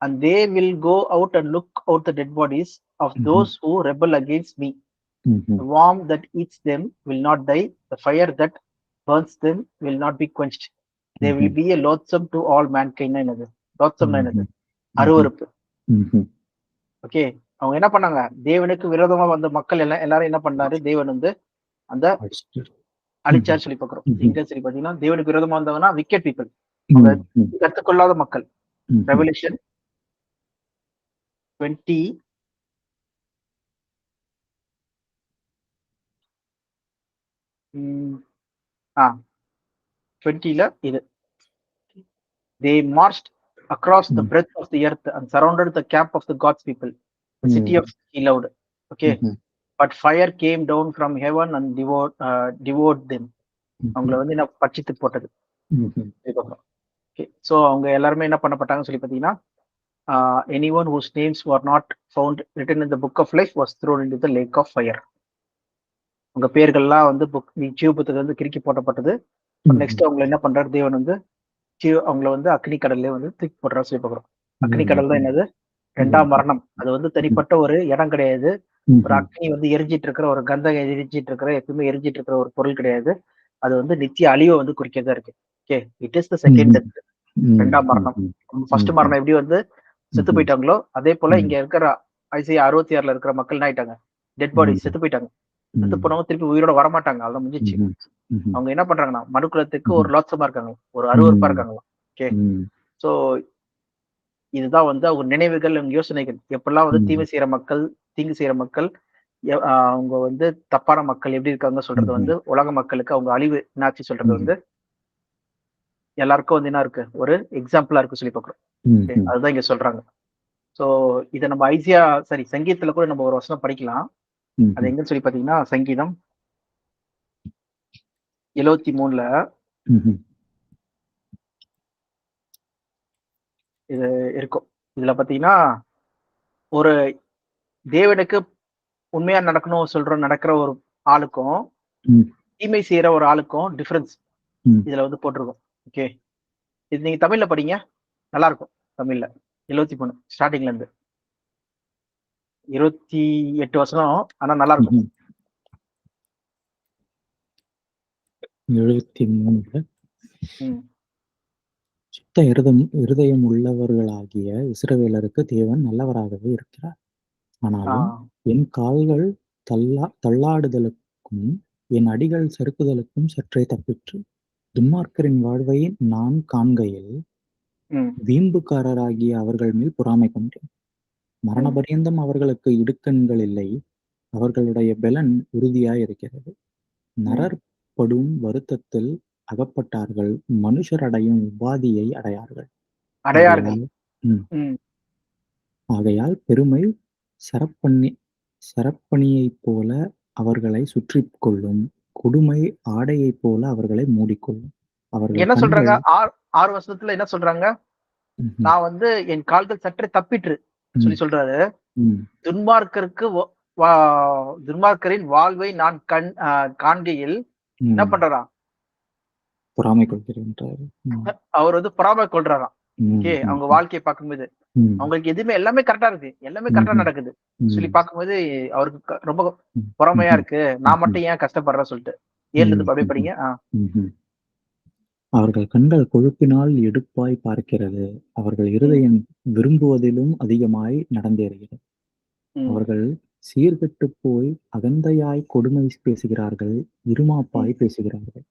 and they will go out and look out the dead bodies of those who rebel against me. The worm that eats them will not die, the fire that burns them will not be quenched. They will be a loathsome to all mankind. என்னது loathsome? என்னது? அருவருப்பு. Okay, அவங்க என்ன பண்ணாங்க? தேவனுக்கு விரோதமா வந்த மக்கள் எல்லாரும் என்ன பண்ணாரு? தேவன் வந்து அந்த அழிச்சார் சொல்லி பாக்குறோம். எங்க சரி பாத்தீங்கன்னா, தேவனுக்கு விரோதமா வந்தவனா விக்கெட் பீப்புள், கத்துக்கொள்ளாத மக்கள். ரெவல்யூஷன் 20 20ல இது, they marched across the breadth of the earth and surrounded the camp of the God's people, the city of he loved. Okay, but fire came down from heaven and devoured them. அவங்கள வந்து என்ன பட்சித்து போட்டது. So அவங்க எல்லாருமே என்ன பண்ணப்பட்டாங்கன்னு சொல்லி பாத்தீங்கன்னா, anyone whose names were not found written in the book of life was thrown into the lake of fire. உங்க பேர்கள்லாம் வந்து ஜீவ புத்தகத்துல வந்து கிறுக்கி போட்டப்பட்டது. நெக்ஸ்ட் அவங்களை என்ன பண்றாரு? தேவன் வந்து அவங்களை வந்து அக்னி கடல்ல வந்து தூக்கி போடுறா சொல்லி பாக்குறோம். அக்னி கடல் தான் என்னது? 2ஆம் மரணம். அது வந்து தனிப்பட்ட ஒரு இடம் கிடையாது. ஒரு அக்னி வந்து எரிஞ்சிட்டு இருக்கிற, ஒரு கந்தகம் எரிஞ்சிட்டு இருக்கிற, எப்பவுமே எரிஞ்சிட்டு இருக்கிற ஒரு பொருள் கிடையாது. அது வந்து நித்திய அழிவை வந்து குறிக்கிறதா இருக்கு. Okay, it is the second death, 2ஆம் மரணம். ஃபர்ஸ்ட் மரணம் எப்படி வந்து செத்து போயிட்டாங்களோ, அதே போல இங்க இருக்கிற ஐசியா 66ல இருக்கிற மக்கள் என்ன ஆயிட்டாங்க? டெட் பாடி செத்து போயிட்டாங்க. செத்து போனவங்க திருப்பி உயிரோட வரமாட்டாங்க. அதான் முடிஞ்சிச்சு. அவங்க என்ன பண்றாங்கன்னா, மனுக்குலத்துக்கு ஒரு லோத்சமா இருக்காங்க, ஒரு அருவருப்பா இருக்காங்களா. ஓகே, சோ இதுதான் வந்து அவங்க நினைவுகள், யோசனைகள். எப்பெல்லாம் வந்து தீமை செய்யற மக்கள், தீங்கு செய்யற மக்கள், அவங்க வந்து தப்பான மக்கள் எப்படி இருக்காங்க சொல்றது வந்து உலக மக்களுக்கு அவங்க அழிவு என்னாச்சு சொல்றது வந்து எல்லாருக்கும் வந்து என்ன இருக்கு? ஒரு எக்ஸாம்பிளா இருக்கு சொல்லி பாக்குறோம். அதுதான் இங்க சொல்றாங்க. சோ இதை நம்ம ஐசியா சங்கீதத்துல கூட நம்ம ஒரு வசனம் படிக்கலாம். அது எங்கன்னு சொல்லி பாத்தீங்கன்னா, சங்கீதம் 73ல இது இருக்கும். இதுல பாத்தீங்கன்னா, ஒரு தேவனுக்கு உண்மையா நடக்கணும் நடக்கிற ஒரு ஆளுக்கும் தீமை செய்யற ஒரு ஆளுக்கும் டிஃபரன்ஸ் இதுல வந்து போட்டிருக்கும். ஓகே, இது நீங்க தமிழ்ல படிங்க, நல்லா இருக்கும். தமிழ்ல 73 ஸ்டார்டிங்ல இருந்து 28 வசனம், ஆனா நல்லா இருக்கும். 73 சுத்த இருதயம் உள்ளவர்களாகிய இஸ்ரவேலருக்கு தேவன் நல்லவராகவே இருக்கிறார். ஆனாலும் என் கால்கள் தள்ளாடுதலுக்கும் என் அடிகள் சறுக்குதலுக்கும் சற்றே தப்பிற்று. துன்மார்க்கரின் வாழ்வை நான் காண்கையில் வீம்புக்காரராகிய அவர்கள் மேல் பொறாமை கொண்டேன். மரண பரியந்தம் அவர்களுக்கு இடுக்கண்கள் இல்லை, அவர்களுடைய பெலன் உறுதியாய் இருக்கிறது. நரற்படும் வருத்தத்தில் அகப்பட்டார்கள், மனுஷர் அடையும் உபாதியை அடையார்கள். ஆகையால் பெருமை சரப்பணியைப் போல அவர்களை சுற்றி கொள்ளும், கொடுமை ஆடையைப் போல அவர்களை மூடிக்கொள்ளும். அவர்கள் என்ன சொல்றாங்க? 6 வருஷத்துல என்ன சொல்றாங்க? நான் வந்து என் கால்கள் சற்றே தப்பிற்று சொல்லி சொல்றாரு. துன்மார்க்கரின் வாழ்வை நான் காண்கையில் என்ன பண்றாராம்? பொறாமை கொள்கிறேன். அவர் வந்து பொறாமை கொள்றாராம். அவங்க வாழ்க்கையை பார்க்கும்போது அவங்களுக்கு எதுவுமே எல்லாமே கரெக்டா இருக்கு, எல்லாமே கரெக்டா நடக்குது சொல்லி பார்க்கும்போது அவருக்கு ரொம்ப பொறாமையா இருக்கு. நான் மட்டும் ஏன் கஷ்டப்படுறேன் சொல்லிட்டு 7 இருந்து அப்படியே படிங்க. அவர்கள் கண்கள் கொழுப்பினால் எடுப்பாய் பார்க்கிறது, அவர்கள் இருதயம் விரும்புவதிலும் அதிகமாய் நடந்தேறுகிறது. அவர்கள் சீர்கெட்டு போய் அகந்தையாய் கொடுமை பேசுகிறார்கள், இருமாப்பாய் பேசுகிறார்கள்.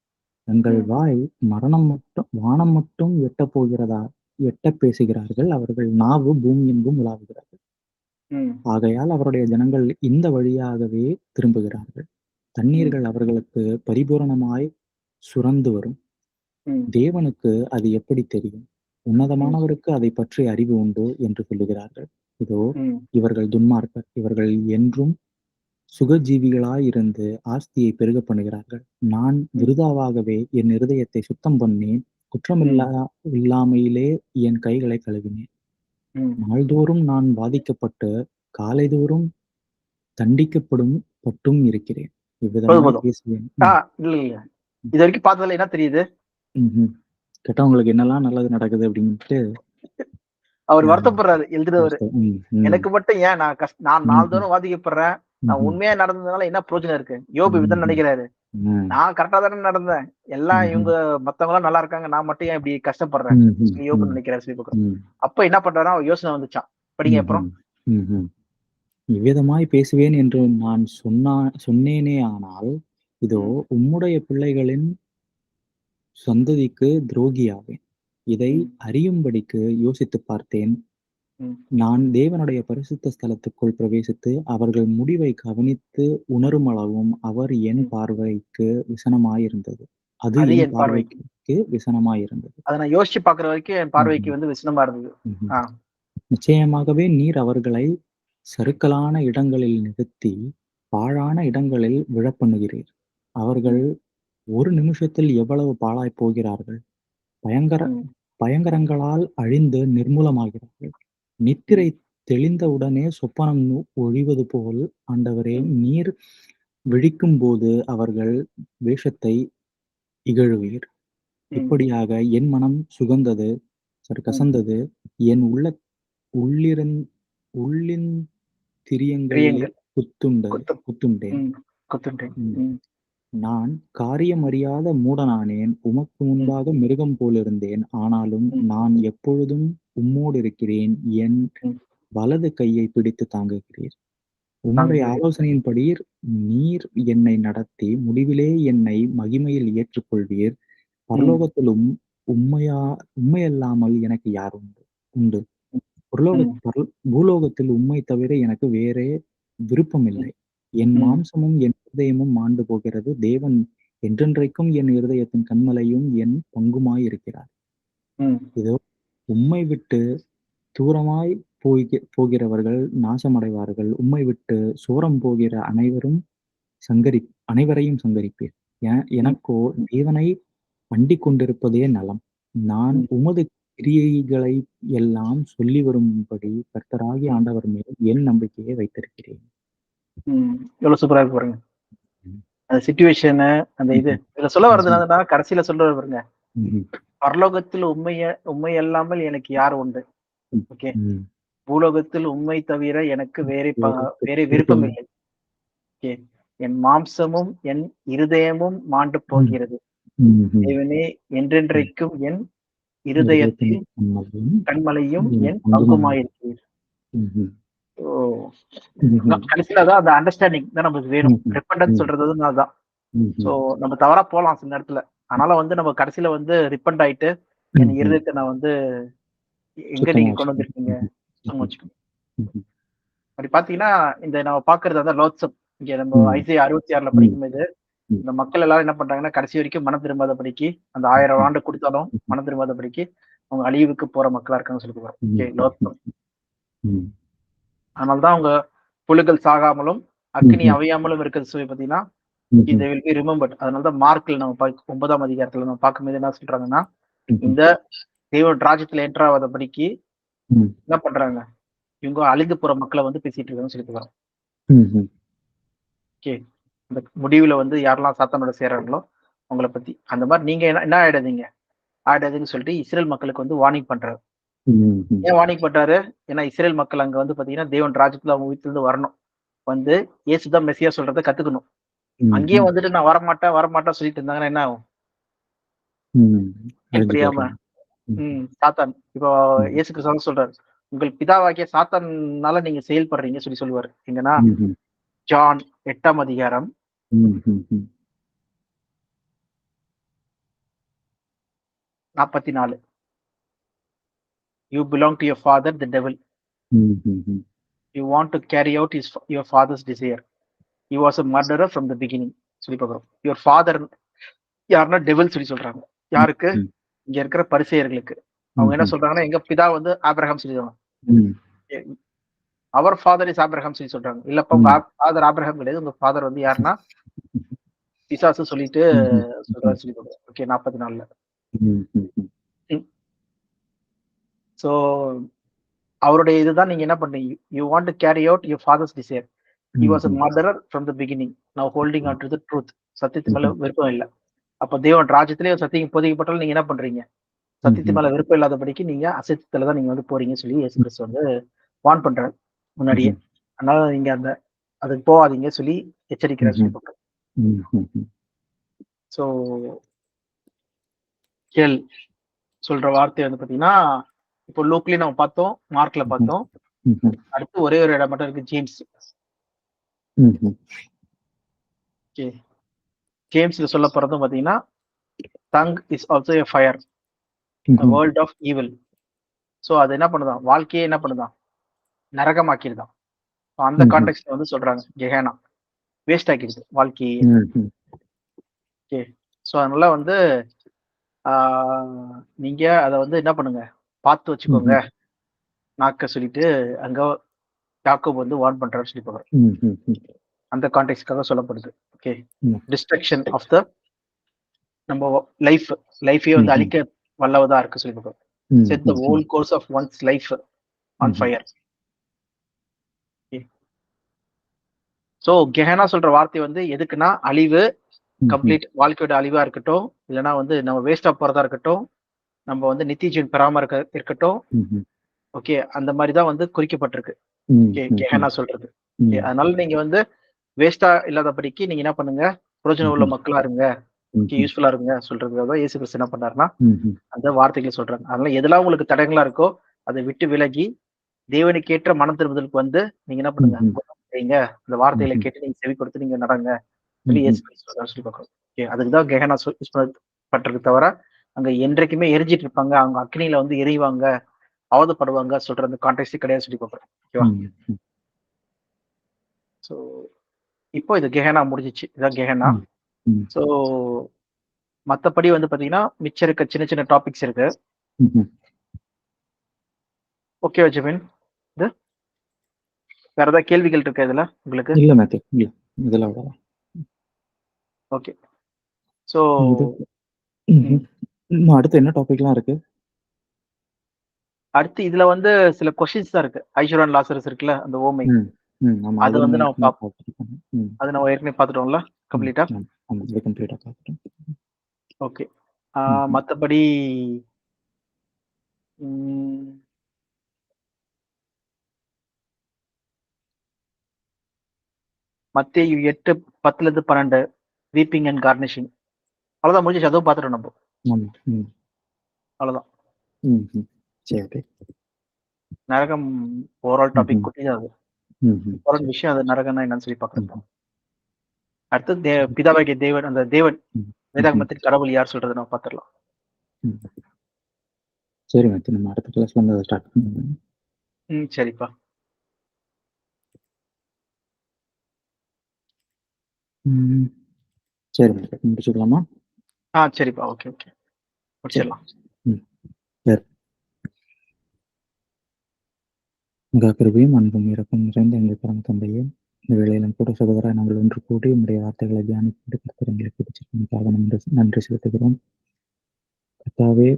தங்கள் வாய் வானம் மட்டும் எட்ட பேசுகிறார்கள், அவர்கள் நாவு பூமி எங்கும் உலாவுகிறார்கள். ஆகையால் அவருடைய ஜனங்கள் இந்த வழியாகவே திரும்புகிறார்கள். தண்ணீர்கள் அவர்களுக்கு பரிபூரணமாய் சுரந்து வரும். தேவனுக்கு அது எப்படி தெரியும்? உன்னதமானவருக்கு அதை பற்றி அறிவு உண்டு என்று சொல்லுகிறார்கள். இதோ இவர்கள் துன்மார்க்கர், இவர்கள் என்றும் சுகஜீவிகளாயிருந்து ஆஸ்தியை பெருக பண்ணுகிறார்கள். நான் விருதாவாகவே என் இருதயத்தை சுத்தம் பண்ணேன், குற்றமில்லாமையிலே என் கைகளை கழுவினேன். நாள்தோறும் நான் பாதிக்கப்பட்டு காலைதோறும் பட்டும் இருக்கிறேன். இவ்விதமாக பேசுவேன். இது வரைக்கும் பார்த்ததுல என்ன தெரியுது? கேட்டவங்களுக்கு என்னெல்லாம் நல்லது நடக்குது அப்படின்ட்டு அவர் வருத்தப்படுறாரு எழுதுறவரு. எனக்கு மட்டும் ஏன் நான் நாள்தோறும் பாதிக்கப்படுறேன், நான் உண்மையா நடந்ததுனால என்ன பிரயோஜனம் இருக்கு? யோபு விதம் நினைக்கிறாரு, நான் கரெக்டா தானே நடந்தேன், எல்லாம் இவங்க மத்தவங்க எல்லாம் நல்லா இருக்காங்க, நான் மட்டும் ஏன் இப்படி கஷ்டப்படுறேன் யோபு நினைக்கிறாரு சொல்லி. அப்ப என்ன பண்றாரா, யோசனை வந்துச்சான். படிங்க அப்புறம். இவ்விதமாய் பேசுவேன் என்று நான் சொன்னேனே, ஆனால் இதோ உம்முடைய பிள்ளைகளின் சந்ததிக்கு துரோகியாவேன். இதை அறியும்படிக்கு யோசித்து பார்த்தேன். நான் தேவனுடைய பரிசுத்த ஸ்தலத்துக்குள் பிரவேசித்து அவர்கள் முடிவை கவனித்து உணரும் அளவும் அவர் என் பார்வைக்கு விசனமாயிருந்தது. அது என் பார்வைக்கு விசனமாயிருந்தது. அதை நான் யோசிச்சு பாக்குற வரைக்கும் என் பார்வைக்கு வந்து விசனமா இருந்தது. நிச்சயமாகவே நீர் அவர்களை சறுக்கலான இடங்களில் நிறுத்தி பாழான இடங்களில் விழப்பண்ணுகிறீர். அவர்கள் ஒரு நிமிஷத்தில் எவ்வளவு பாழாய் போகிறார்கள்! பயங்கரங்களால் அழிந்து நிர்மூலமாகிறார்கள். நித்திரை தெளிந்தவுடனே சொப்பனம் ஒழிவது போல் ஆண்டவரே, நீர் விழிக்கும் போது அவர்கள் வேஷத்தை இகழுவீர். இப்படியாக என் மனம் கசந்தது, என் உள்ளின் திரியங்களில் குத்துண்டேன். நான் காரியம் அறியாத மூடனானேன், உமக்கு முன்பாக மிருகம் போலிருந்தேன். ஆனாலும் நான் எப்பொழுதும் உம்மோடு இருக்கிறேன், என் வலது கையை பிடித்து தாங்குகிறீர். உம்முடைய ஆலோசனையின்படி நீர் என்னை நடத்தி முடிவிலே என்னை மகிமையில் ஏற்றுக்கொள்வீர். பரலோகத்திலும் உண்மையல்லாமல் எனக்கு யார் உண்டு? பூலோகத்தில் உம்மை தவிர எனக்கு வேறே விருப்பமில்லை. என் மாம்சமும் என் இருதயமும் மாண்டு போகிறது. தேவன் என்றென்றைக்கும் என் இருதயத்தின் கண்மலையும் என் பங்குமாய் இருக்கிறார். இதோ உம்மை விட்டு தூரமாய் போகிறவர்கள் நாசமடைவார்கள். உம்மை விட்டு சோரம் போகிற அனைவரையும் சங்கரிப்பீர். எனக்கோ தேவனை அண்டிக் கொண்டிருப்பதே நலம். நான் உமது கிரியைகளை எல்லாம் சொல்லி வரும்படி கர்த்தராகிய ஆண்டவர் மேல் என் நம்பிக்கையை வைத்திருக்கிறேன். எவ்வளவு சூப்பரா இருக்கு பாருங்க அந்த சிச்சுவேஷன். அந்த இதுல சொல்ல வர்றதுனால கடைசியில சொல்ற பாருங்க, பரலோகத்தில் உண்மை அல்லாமல் எனக்கு யார் உண்டு? ஓகே, பூலோகத்தில் உண்மை தவிர எனக்கு வேற விருப்பம் இல்லை. ஓகே, என் மாம்சமும் என் இருதயமும் மாண்டு போகிறது. தேவனே என்றென்றைக்கும் என் இருதயத்தின் கண்மலையும் என் பங்குமாயிருக்கிறீர். கடைசியில தான் அந்த அண்டர்ஸ்டாண்டிங் தான் நமக்கு வேணும். ரிப்பண்டன்ஸ் சொல்றது அதுதான். சோ நம்ம தவறா போலாம் சில நேரத்துல. அதனால வந்து நம்ம கடைசியில வந்து ரிப்பண்ட் ஆயிட்டு என் இருதயத்தை நான் வந்து எங்க நீங்க கொண்டு வந்திருக்கீங்க சுத்தமா வச்சுக்கணும். அப்படி பாத்தீங்கன்னா இந்த நம்ம பாக்குறது அதான் லோத்சப். இங்க நம்ம ஐசியா 66 படிக்கும்போது இந்த மக்கள் எல்லாரும் என்ன பண்றாங்கன்னா கடைசி வரைக்கும் மனம் திரும்பாதபடிக்கு அந்த 1000 ஆண்டு கொடுத்தாலும் மனம் திரும்பாதபடிக்கு அவங்க அழிவுக்கு போற மக்களா இருக்காங்க சொல்லி போறோம். லோத்சப். அதனாலதான் அவங்க புழுகள் சாகாமலும் அக்னி அவையாமலும் இருக்கிறது சொல்லி பாத்தீங்கன்னா இது will be remembered. அதனாலதான் மார்க்ல நம்ம 9ஆம் அதிகாரத்துல நம்ம பார்க்கும்போது என்ன சொல்றாங்கன்னா இந்த தேவன் ராஜ்யத்துல என்ட்ராவதபடிக்கு என்ன பண்றாங்க இவங்க அழிந்து போற மக்களை வந்து பேசிட்டு இருக்காங்கன்னு சொல்லி போறோம். ஓகே, இந்த முடிவுல வந்து யாரெல்லாம் சாத்தானோட சேராங்களோ அவங்கள பத்தி அந்த மாதிரி நீங்க என்ன ஆயிடாதீங்கன்னு சொல்லிட்டு இஸ்ரேல் மக்களுக்கு வந்து வார்னிங் பண்றாரு. ஏன் வார்னிங் பண்றாரு? ஏன்னா இஸ்ரேல் மக்கள் அங்க வந்து பாத்தீங்கன்னா தேவன் ராஜ்யத்துல அவங்க வீட்டுல வரணும், வந்து இயேசுதான் மெசியா சொல்றதை கத்துக்கணும். அங்கேயே வந்துட்டு நான் வரமாட்டேன் சொல்லிட்டு இருந்தாங்கன்னா என்ன ஆகும்? எப்படியாம சாத்தான் இப்போ இயேசு கிறிஸ்து சொல்றாரு உங்கள் பிதாவாகிய சாத்தானால நீங்க செயல்படுறீங்க சொல்லுவாரு. எங்கன்னா ஜான் 8ஆம் அதிகாரம் 44. You belong to your father, the devil. You want to carry out your father's desire. He was a murderer from the beginning. சொல்லி பார்க்கிறோம். Your father யாருன்னா டெவில் சொல்லி சொல்றாங்க. யாருக்கு? இங்க இருக்கிற பரிசேயர்களுக்கு. அவங்க என்ன சொல்றாங்கன்னா எங்க பிதா வந்து ஆபிரகாம் சொல்லிடுவாங்க. அவர் ஃபாதர் இஸ் ஆபிரகாம் சொல்லி சொல்றாங்க. இல்லப்பா உங்க ஃபாதர் ஆபிரகாம் கிடையாது, உங்க ஃபாதர் வந்து யாருன்னா பிசாசு சொல்லிட்டு சொல்றாரு சொல்லி சொல்றாங்க. ஓகே, 44ல. சோ அவருடைய இதுதான் நீங்க என்ன பண்றீங்க? You want to carry out your father's desire. He was a murderer from the beginning. Now holding on to the truth. சத்தியத்து மேல விருப்பம் இல்லை. அப்ப தேவன் ராஜ்யத்திலே சத்தியம் போதிக்கப்பட்டாலும் நீங்க என்ன பண்றீங்க? சத்தியத்து மேல விருப்பம் இல்லாதபடிக்கு நீங்க அசத்தியத்துல தான் நீங்க வந்து போறீங்கன்னு சொல்லி இயேசு கிறிஸ்து வந்து வார்ன் பண்றாரு முன்னாடியே. அதனால நீங்க அந்த அதுக்கு போகாதீங்க சொல்லி எச்சரிக்கிறார் சொல்லி பண்றாரு. சோ கேள் சொல்ற வார்த்தை வந்து பாத்தீங்கன்னா இப்போ லூக்லயும் நம்ம பார்த்தோம், மார்க்ல பார்த்தோம். அடுத்து ஒரே ஒரு இடம் மட்டும் இருக்கு, ஜேம்ஸ். ஜேம்ஸ்ல சொல்ல போறதும் பாத்தீங்கன்னா tongue is also a fire, world of evil. So அது என்ன பண்ணுதான், வாழ்க்கையே என்ன பண்ணுதான், நரகமாக்கிடுதான். அந்த கான்டெக்ட்ல வந்து சொல்றாங்க கெஹேனா வேஸ்ட் ஆக்கிடுது வாழ்க்கையே. ஓகே, சோ அதனால வந்து நீங்க அதை வந்து என்ன பண்ணுங்க, பார்த்து வச்சுக்கோங்க நாக்க சொல்லிட்டு அங்க யாக்கோபு வந்து வார்ன் பண்றாரு சொல்லி பார்க்குறோம். அந்த கான்டெக்ட்காக சொல்லப்படுது. ஓகே, டிஸ்ட்ரக்ஷன் ஆஃப் த நம்ம லைஃபே வந்து அழிக்க வல்லவதா இருக்கு சொல்லி பார்க்குறோம். Set the whole course of one's life on fire. So Gehenna சொல்ற வார்த்தை வந்து எதுக்குன்னா அழிவு, கம்ப்ளீட் வாழ்க்கையோட அழிவா இருக்கட்டும், இல்லைன்னா வந்து நம்ம வேஸ்டா போறதா இருக்கட்டும், நம்ம வந்து நித்திய ஜீவன் பெறாம இருக்கட்டும். ஓகே, அந்த மாதிரிதான் வந்து குறிக்கப்பட்டிருக்கு கெஹனா சொல்றது. அதனால நீங்க வந்து வேஸ்டா இல்லாதபடிக்கு நீங்க என்ன பண்ணுங்க, பிரயோஜனம் உள்ள மக்களா இருங்க, யூஸ்ஃபுல்லா இருங்க சொல்றதுக்காக இயேசு கிறிஸ்து என்ன பண்றாருன்னா அந்த வார்த்தைகளை சொல்றாங்க. அதனால எதெல்லாம் உங்களுக்கு தடங்களா இருக்கோ அதை விட்டு விலகி தேவனுக்கு ஏற்ற மனம் திரும்புதலுக்கு வந்து நீங்க என்ன பண்ணுங்க, அந்த வார்த்தைகளை கேட்டு நீங்க செவி கொடுத்து நீங்க நடங்க சொல்லி இயேசு கிறிஸ்து சொல்லி பார்க்கணும். அதுக்குதான் கெஹனா யூஸ் பண்ணப்பட்டிருக்கு தவிர அங்க என்றைக்குமே எரிஞ்சிட்டு இருப்பாங்க, அவங்க அக்னியில வந்து எரிவாங்க, அவதப்படுவாங்க சொல்ற அந்த கான்டெக்ட் கிடையாது சொல்லி பார்க்குறோம். ஓகேவா? ஸோ இப்போ இது கெஹனா முடிஞ்சிச்சு, இதான் கெஹனா. ஸோ மற்றபடி வந்து பாத்தீங்கன்னா மிச்சம் இருக்க சின்ன சின்ன டாபிக்ஸ் இருக்கு. ஓகே ஜெபின், இது வேற ஏதாவது கேள்விகள் இருக்கா இதுல உங்களுக்கு? இல்ல மேத்யூ, இல்ல இதெல்லாம் அவ்வளவுதான். ஓகே, ஸோ அடுத்து என்ன டாபிக்லாம் இருக்கு? அடுத்து இதுல வந்து சில கொஸ்டின்ஸ் தான் இருக்கு. ஐஸ்வர்யா லாசரஸ் இருக்குல்ல, அந்த ஓமை, அது வந்து நம்ம அது நம்ம ஏற்கனவே பார்த்துட்டோம்ல கம்ப்ளீட்டா. பார்த்துட்டோம். ஓகே, மற்றபடி மத்தேயு 8:10-12 வீப்பிங் அண்ட் கார்னிஷிங், அவ்வளவுதான் முடிஞ்சிச்சு. அதுவும் பார்த்துட்டோம் நம்ம. அவ்வளவுதான். சரி. நரகம் ஓவரால் டாபிக் குட்டி தான் அது. ஓவரால் சரி. விஷயம் அது நரகம்னா என்னன்னு சொல்லி பார்க்குறது. அடுத்து பிதாவாகிய தேவன், அந்த தேவன் வேதாகமத்தின் கடவுள் யார் சொல்றதை நம்ம பார்த்துடலாம். சரி மேத்தி, நம்ம அடுத்த கிளாஸ்ல இருந்து அதை ஸ்டார்ட் பண்ணுங்க. சரிப்பா. சரி மேத்தி, முடிச்சுக்கலாமா? சரிப்பா. ஓகே ஓகே, முடிச்சிடலாம். சரி. உங்கள் கிருபையும் அன்பும் இரக்கம் நிறைந்த எங்கள் பரம தந்தையே, இந்த வேளையிலும் கூட சகோதரா நாங்கள் ஒன்று கூடி உங்களுடைய வார்த்தைகளை தியானித்து கர்த்தர் எங்களுக்கு பிடிச்சிருக்காக நன்றி செலுத்துகிறோம். கர்த்தாவே,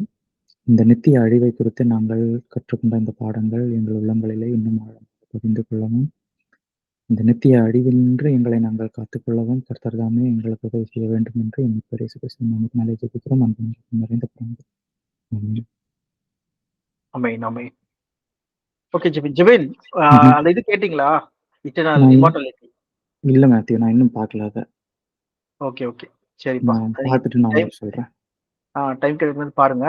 இந்த நித்திய அழிவை குறித்து நாங்கள் கற்றுக்கொண்ட இந்த பாடங்கள் எங்கள் உள்ளங்களிலே இன்னும் பதிந்து கொள்ளவும், இந்த நித்திய அழிவினின்று எங்களை நாங்கள் காத்துக்கொள்ளவும் கர்த்தர் தாமே எங்களுக்கு உதவி செய்ய வேண்டும் என்று எங்கள் இயேசு கிறிஸ்துவின் நாமத்தினாலே ஜெபிக்கிறோம். அன்பு நிறைந்த பிதாவே. ஆமென். ஆமென் ஆமென். ஓகே ஜெபின், அந்த இது கேட்டீங்களா? Eternal immortality. இல்ல மேத்யூ, நான் இன்னும் பார்க்கல அத. ஓகே ஓகே, சரிப்பா. நான் பார்த்துட்டு நான் உங்களுக்கு சொல்றேன். டைம் கிடைக்கும்போது பாருங்க.